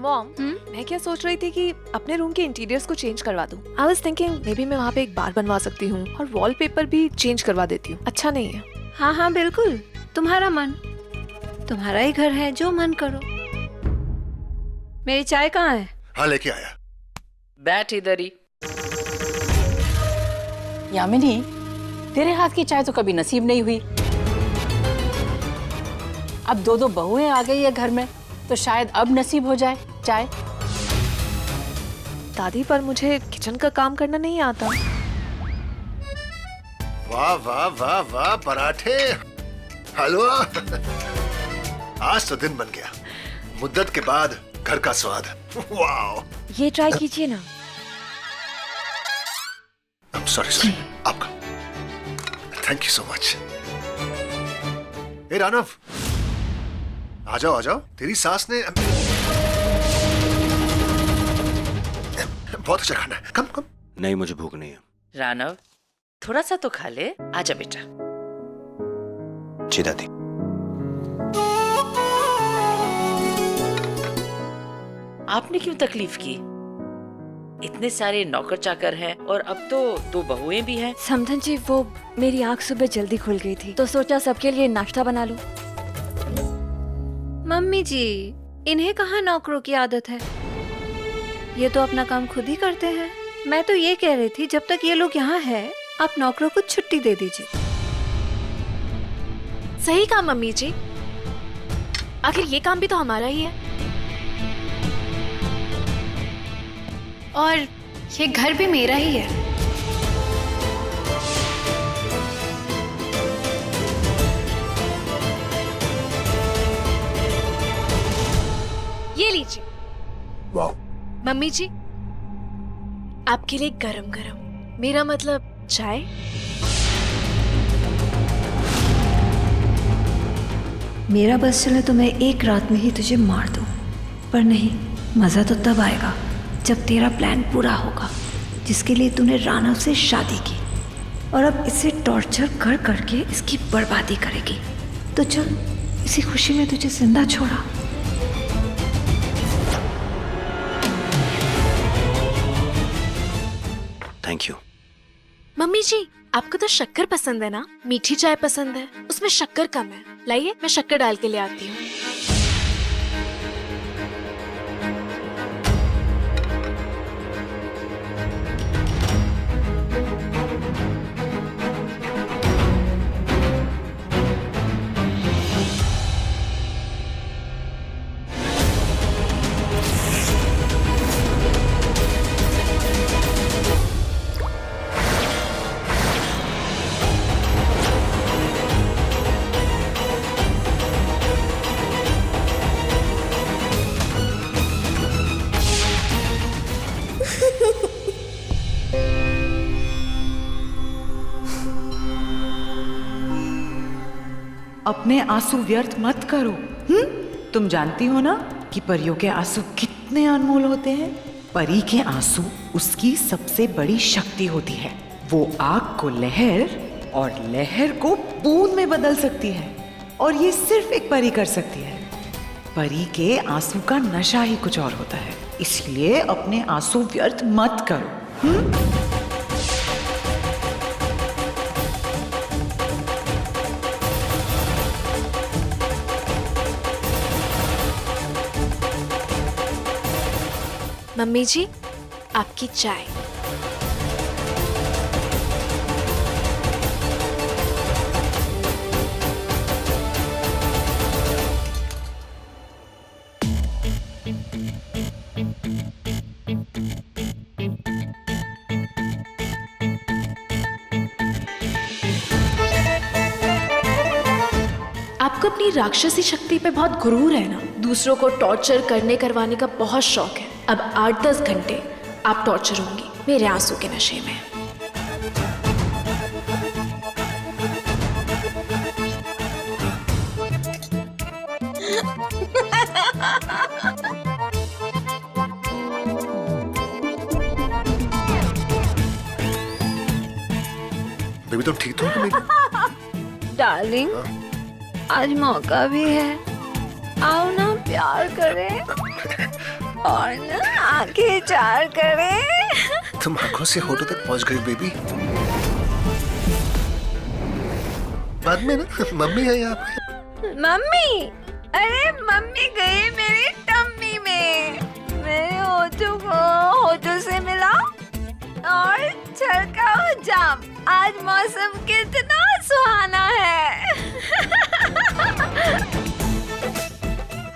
Mom, मैं क्या सोच रही थी कि अपने रूम के इंटीरियर्स को चेंज करवा दूं। I was thinking may be मैं वहाँ पे एक बार बनवा सकती हूँ और वॉलपेपर भी चेंज करवा देती हूँ। अच्छा नहीं है? हाँ हाँ बिल्कुल, तुम्हारा मन, तुम्हारा ही घर है, जो मन करो। मेरी चाय कहाँ है? हाँ लेके आया। बैठ इधर ही। यामिनी, तेरे हाथ की चाय तो कभी नसीब नहीं हुई। अब दो दो बहुएं आ गई है घर में, तो शायद अब नसीब हो जाए चाय। दादी, पर मुझे किचन का काम करना नहीं आता। वाह वाह वाह वाह, पराठे, हलवा। आज तो दिन बन गया, मुद्दत के बाद घर का स्वाद। वाह, ये ट्राई कीजिए ना। सॉरी, आपका। Thank you so much. ए रानव, आ जाओ, तेरी सास ने बहुत अच्छा खाना है। कम। नहीं, मुझे भूख नहीं है। रानव, थोड़ा सा तो खा ले। आजा बेटा। जी दादी। आपने क्यों तकलीफ की? इतने सारे नौकर चाकर हैं और अब तो 2 बहुएं भी हैं। समधन जी, वो मेरी आँख सुबह जल्दी खुल गई थी तो सोचा सबके लिए नाश्ता बना लूं। मम्मी जी, इन्हें कहाँ नौकरों की आदत है, ये तो अपना काम खुद ही करते हैं। मैं तो ये कह रही थी, जब तक ये लोग यहाँ हैं, आप नौकरों को छुट्टी दे दीजिए। सही कहा मम्मी जी, आखिर ये काम भी तो हमारा ही है और ये घर भी मेरा ही है। ये लीजिए। वाह। मम्मी जी, आपके लिए गरम गरम, मेरा मतलब चाय। मेरा बस चले तो मैं एक रात में ही तुझे मार दूं, पर नहीं, मजा तो तब आएगा जब तेरा प्लान पूरा होगा, जिसके लिए तूने रानव से शादी की और अब इसे टॉर्चर कर करके इसकी बर्बादी करेगी। तो चल, इसी खुशी में तुझे जिंदा छोड़ा। Thank you. मम्मी जी, आपको तो शक्कर पसंद है ना? मीठी चाय पसंद है, उसमें शक्कर कम है। लाइए, मैं शक्कर डाल के ले आती हूँ। अपने आंसू व्यर्थ मत करो। तुम जानती हो ना कि परियों के आंसू कितने अनमोल होते हैं। परी के आंसू उसकी सबसे बड़ी शक्ति होती है। वो आग को लहर और लहर को बूंद में बदल सकती है, और ये सिर्फ एक परी कर सकती है। परी के आंसू का नशा ही कुछ और होता है, इसलिए अपने आंसू व्यर्थ मत करो। मम्मी जी, आपकी चाय। आपको अपनी राक्षसी शक्ति पे बहुत गुरूर है ना? दूसरों को टॉर्चर करने करवाने का बहुत शौक है। अब 8-10 घंटे आप टॉर्चर होंगी मेरे आंसू के नशे में। बेबी, तुम ठीक तो हो? डार्लिंग, आज मौका भी है, आओ ना, प्यार करें। और ना आंखें चार करे। तुम आंखों से होठों तक पहुंच गई बेबी। बाद में ना मम्मी है यहाँ पे। मम्मी, अरे मम्मी गई मेरी टम्मी में, मेरे होठों को होठों से मिला और छलका जाम। आज मौसम कितना सुहाना है।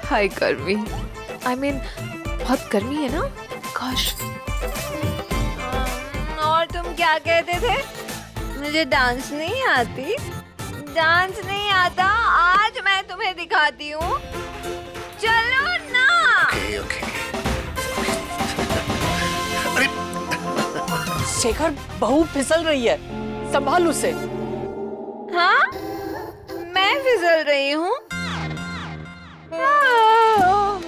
हाय गर्मी, आई मीन बहुत गर्मी है ना। gosh। और तुम क्या कहते थे? मुझे डांस नहीं आती, डांस नहीं आता। आज मैं तुम्हें दिखाती हूँ, चलो ना। Okay okay. अरे शेखर, बहू फिसल रही है, संभाल उसे। हाँ, मैं फिसल रही हूँ।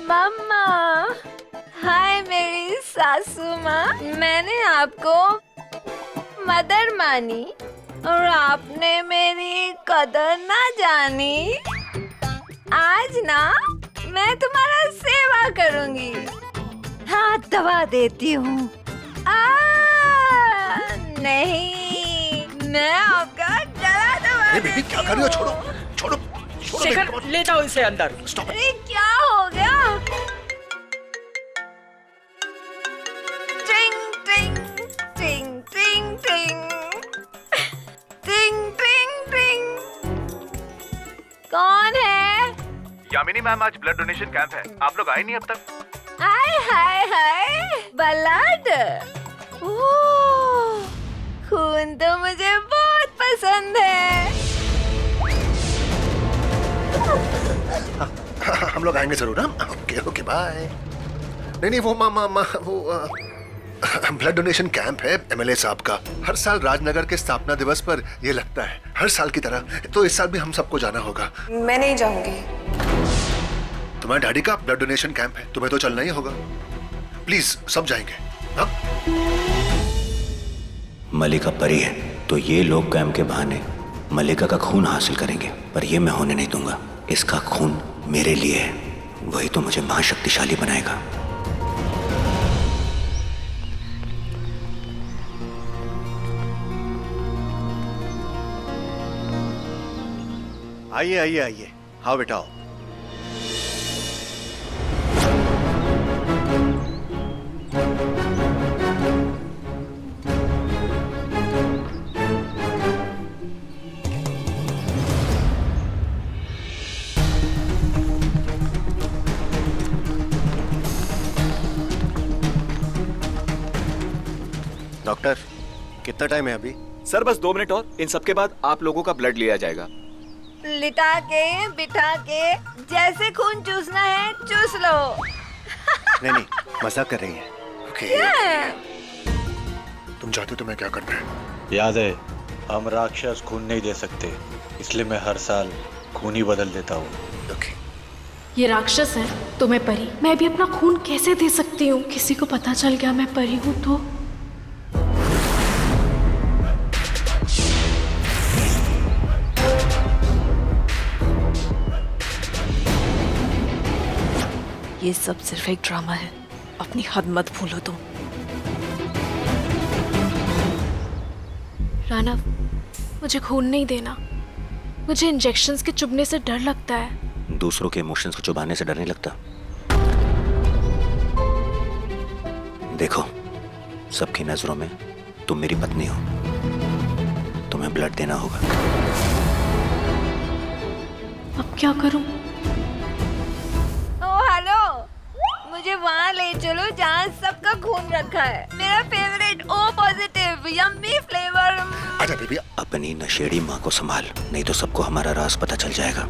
मम्मा, हाय मेरी सासू माँ। मैंने आपको मदर मानी और आपने मेरी कदर ना जानी। आज ना मैं तुम्हारा सेवा करूंगी, हाथ दबा देती हूँ। नहीं, मैं आपका गला दबा अरे बेबी क्या कर रही हो? छोड़ो छोड़ो छोड़ो। शेखर, ले जाओ इसे अंदर। स्टॉप। अरे क्या हो गया? टिंग टिंग टिंग टिंग टिंग टिंग टिंग टिंग। कौन है? यामिनी मैम, आज ब्लड डोनेशन कैंप है, आप लोग आए नहीं अब तक। हाय हाय हाय, ब्लड। ओह, खून तो मुझे बहुत पसंद है। हम लोग आएंगे जरूर। हम ओके ओके बाय। नहीं वो मामा वो ब्लड डोनेशन कैंप है एमएलए साहब का। हर साल राजनगर के स्थापना दिवस पर ये लगता है, हर साल की तरह। तो इस साल भी हम सबको जाना होगा। मैं नहीं जाऊंगी। तुम्हारे डैडी का ब्लड डोनेशन कैंप है, तुम्हें तो चलना ही होगा। प्लीज सब जाएंगे। हाँ? मलिका परी है तो ये लोग कैंप के बहाने मलिका का खून हासिल करेंगे, पर ये मैं होने नहीं दूंगा। इसका खून मेरे लिए है, वही तो मुझे महाशक्तिशाली बनाएगा। आइए आइए आइए, हाँ बेटाओ। डॉक्टर, कितना टाइम है अभी? सर बस 2 मिनट और, इन सब के बाद आप लोगों का ब्लड लिया जाएगा। लिटा के बिठा के जैसे खून चूसना है चूस लो। नहीं नहीं, मजाक कर रही हैं। ओके। तुम चाहते हो तो मैं क्या करना है? याद है, हम राक्षस खून नहीं दे सकते, इसलिए मैं हर साल खून ही बदल देता हूँ। ओके। ये राक्षस है तो मैं परी। मैं भी अपना खून कैसे दे सकती हूँ? किसी को पता चल गया मैं परी हूँ तो? ये सब सिर्फ एक ड्रामा है, अपनी हद मत भूलो तुम। राना, मुझे खून नहीं देना। मुझे इंजेक्शंस के चुभने से डर लगता है। दूसरों के इमोशंस को चुभाने से डर नहीं लगता। देखो, सबकी नजरों में तुम मेरी पत्नी हो, तुम्हें ब्लड देना होगा। अब क्या करूं? मुझे वहाँ ले चलो जहाँ सबका खून रखा है। मेरा favourite O positive yummy flavour. आजा बेबी। अपनी नशेड़ी माँ को संभाल, नहीं तो सबको हमारा राज पता चल जाएगा।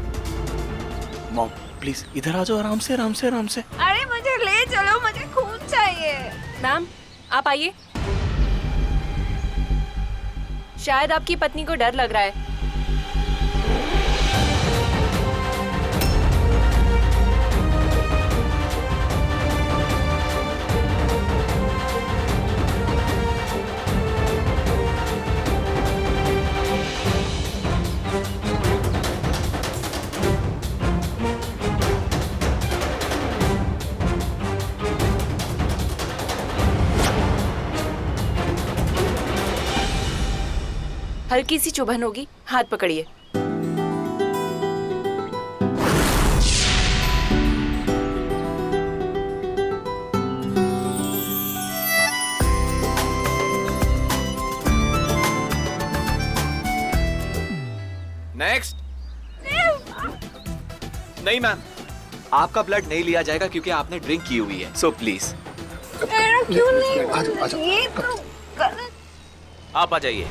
मॉम प्लीज इधर आ जाओ, आराम से आराम से आराम से। अरे मुझे ले चलो, मुझे खून चाहिए। मैम, आप आइए। शायद आपकी पत्नी को डर लग रहा है। हल्की सी चुभन होगी, हाथ पकड़िए। नेक्स्ट। नहीं मैम, आपका ब्लड नहीं लिया जाएगा क्योंकि आपने ड्रिंक की हुई है, सो प्लीज क्यों नहीं? आजा, ये तो आप आ जाइए।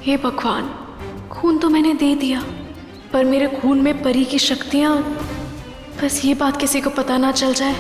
हे भगवान, खून तो मैंने दे दिया, पर मेरे खून में परी की शक्तियां, बस ये बात किसी को पता ना चल जाए।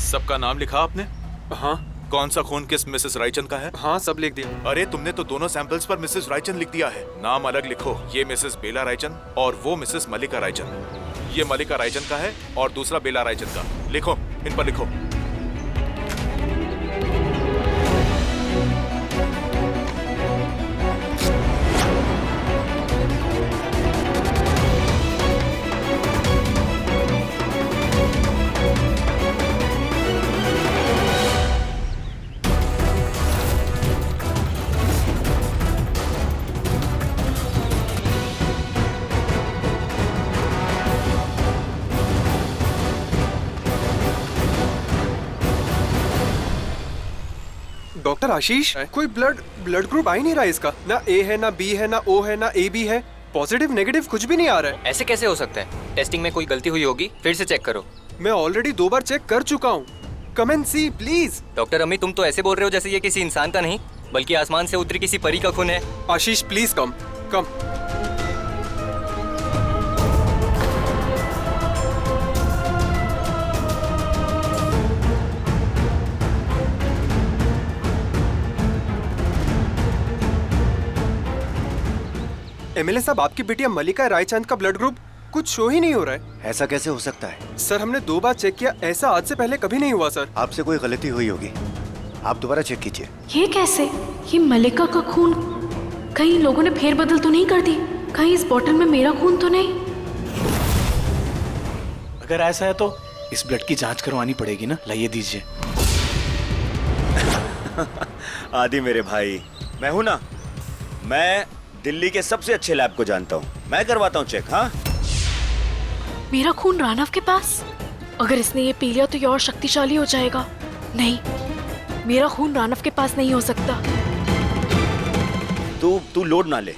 सबका नाम लिखा आपने? हाँ। कौन सा खून किस मिसेस रायचंद का है? हाँ, सब लिख दिया। अरे तुमने तो दोनों सैंपल्स पर मिसेस रायचंद लिख दिया है। नाम अलग लिखो। ये मिसेस बेला रायचंद और वो मिसेस मल्लिका रायचंद। ये मल्लिका रायचंद का है और दूसरा बेला रायचंद का। लिखो, इन पर लिखो। डॉक्टर आशीष, कोई ब्लड ग्रुप आ ही नहीं रहा है इसका। ना ए है, ना बी है, ना ओ है, ना ए बी है। पॉजिटिव नेगेटिव कुछ भी नहीं आ रहा है। ऐसे कैसे हो सकता है? टेस्टिंग में कोई गलती हुई होगी, फिर से चेक करो। मैं ऑलरेडी 2 बार चेक कर चुका हूँ। Come and see please. Doctor Amit, तुम तो ऐसे बोल रहे हो जैसे ये किसी इंसान का नहीं बल्कि आसमान से उतरी किसी परी का खून है। आशीष प्लीज कम। एमएलए साहब, आपकी बेटिया मल्लिका रायचंद का ब्लड ग्रुप कुछ शो ही नहीं हो रहा है। ऐसा कैसे हो सकता है? सर, हमने 2 बार चेक किया, ऐसा आज से पहले कभी नहीं हुआ सर। आपसे कोई गलती हुई होगी, आप दोबारा चेक कीजिए। ये कैसे? ये मल्लिका का खून कहीं लोगों ने फेरबदल तो नहीं कर दी? कहीं इस बोतल में मेरा खून तो नहीं? अगर ऐसा है तो इस ब्लड की जांच करवानी पड़ेगी ना। लाइए दीजिए। आदि मेरे भाई, मैं हूं ना, मैं दिल्ली के सबसे अच्छे लैब को जानता हूँ, मैं करवाता हूँ चेक। हाँ, मेरा खून रानव के पास? अगर इसने ये पी लिया तो ये और शक्तिशाली हो जाएगा। नहीं, मेरा खून रानव के पास नहीं हो सकता। तू लोड ना ले।